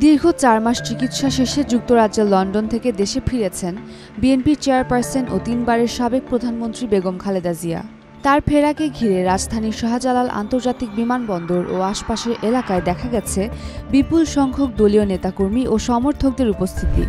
দীর্ঘ ৪ মাস চিকিৎসা শেষে যুক্তরাজ্যের লন্ডন থেকে দেশে ফিরেছেন বিএনপির চেয়ারপারসন ও ৩ বারের সাবেক প্রধানমন্ত্রী বেগম খালেদা জিয়া। তার ফেরাকে ঘিরে রাজধানীর শাহজালাল আন্তর্জাতিক বিমানবন্দর ও আশপাশের এলাকায় দেখা গেছে বিপুল সংখ্যক দলীয় নেতাকর্মী ও সমর্থকদের উপস্থিতি।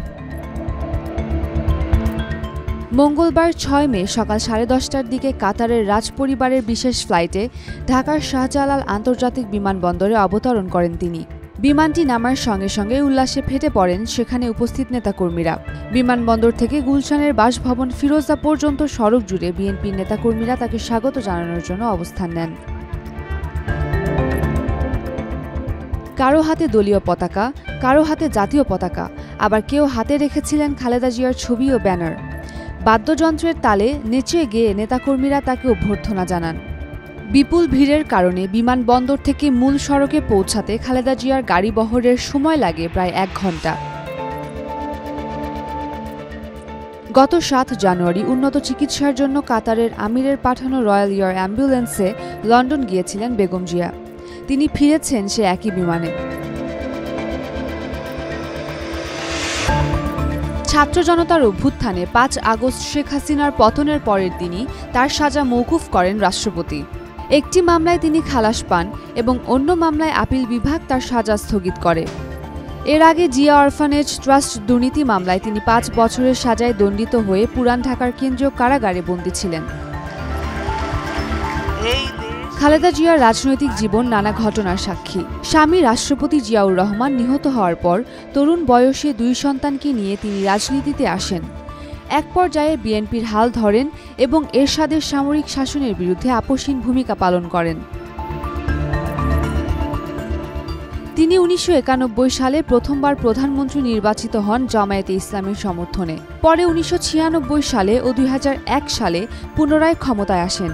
মঙ্গলবার ৬ মে সকাল 10:30টার দিকে কাতারের রাজপরিবারের বিশেষ ফ্লাইটে ঢাকার শাহজালাল আন্তর্জাতিক বিমানবন্দরে অবতরণ করেন তিনি। বিমানটি নামার সঙ্গে সঙ্গে উল্লাসে ফেটে পড়েন সেখানে উপস্থিত নেতাকর্মীরা। বিমানবন্দর থেকে গুলশানের বাসভবন ফিরোজা পর্যন্ত সড়ক জুড়ে বিএনপির নেতাকর্মীরা তাকে স্বাগত জানানোর জন্য অবস্থান নেন। কারো হাতে দলীয় পতাকা, কারো হাতে জাতীয় পতাকা, আবার কেউ হাতে রেখেছিলেন খালেদা জিয়ার ছবি ও ব্যানার। বাদ্যযন্ত্রের তালে নেচে গেয়ে নেতাকর্মীরা তাকে অভ্যর্থনা জানান। বিপুল ভিড়ের কারণে বিমানবন্দর থেকে মূল সড়কে পৌঁছাতে খালেদা জিয়ার গাড়ি বহরের সময় লাগে প্রায় ১ ঘণ্টা। গত ৭ জানুয়ারি উন্নত চিকিৎসার জন্য কাতারের আমিরের পাঠানো রয়্যাল এয়ার অ্যাম্বুলেন্সে লন্ডন গিয়েছিলেন বেগম জিয়া। তিনি ফিরেছেন সে একই বিমানে। ছাত্র জনতার অভ্যুত্থানে ৫ আগস্ট শেখ হাসিনার পতনের পরের দিনই তার সাজা মওকুফ করেন রাষ্ট্রপতি। একটি মামলায় তিনি খালাস পান এবং অন্য মামলায় আপিল বিভাগ তার সাজা স্থগিত করে। এর আগে জিয়া অরফানেজ ট্রাস্ট দুর্নীতি মামলায় তিনি ৫ বছরের সাজায় দণ্ডিত হয়ে পুরান ঢাকার কেন্দ্রীয় কারাগারে বন্দী ছিলেন। খালেদা জিয়ার রাজনৈতিক জীবন নানা ঘটনার সাক্ষী। স্বামী রাষ্ট্রপতি জিয়াউর রহমান নিহত হওয়ার পর তরুণ বয়সে ২ সন্তানকে নিয়ে তিনি রাজনীতিতে আসেন। এক পর্যায়ে বিএনপির হাল ধরেন এবং এরশাদের সামরিক শাসনের বিরুদ্ধে আপোষহীন ভূমিকা পালন করেন। তিনি ১৯৯১ সালে প্রথমবার প্রধানমন্ত্রী নির্বাচিত হন জামায়াতে ইসলামের সমর্থনে। পরে ১৯৯৬ সালে ও ২০০১ সালে পুনরায় ক্ষমতায় আসেন।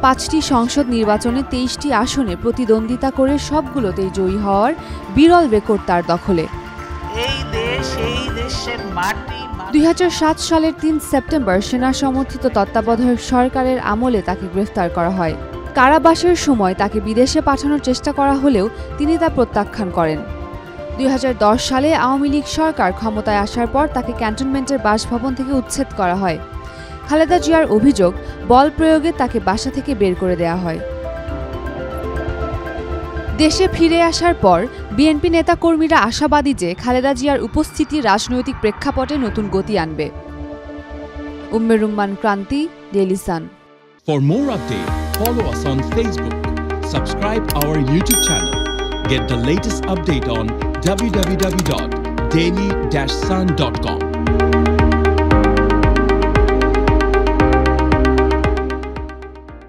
৫টি সংসদ নির্বাচনে ২৩টি আসনে প্রতিদ্বন্দ্বিতা করে সবগুলোতেই জয়ী হওয়ার বিরল রেকর্ড তার দখলে। ২০০৭ সালের ৩ সেপ্টেম্বর সেনা সমর্থিত তত্ত্বাবধায়ক সরকারের আমলে তাকে গ্রেফতার করা হয়। কারাবাসের সময় তাকে বিদেশে পাঠানোর চেষ্টা করা হলেও তিনি তা প্রত্যাখ্যান করেন। ২০১০ সালে আওয়ামী লীগ সরকার ক্ষমতায় আসার পর তাকে ক্যান্টনমেন্টের বাসভবন থেকে উচ্ছেদ করা হয়। খালেদা জিয়ার অভিযোগ, বল প্রয়োগে তাকে বাসা থেকে বের করে দেয়া হয়। দেশে ফিরে আসার পর বিএনপি নেতাকর্মীরা আশাবাদী যে খালেদা জিয়ার উপস্থিতি রাজনৈতিক প্রেক্ষাপটে নতুন গতি আনবে। Umme Rumman Kranti, Daily Sun. For more updates, follow us on Facebook, subscribe our YouTube channel, get the latest update on www.daily-sun.com.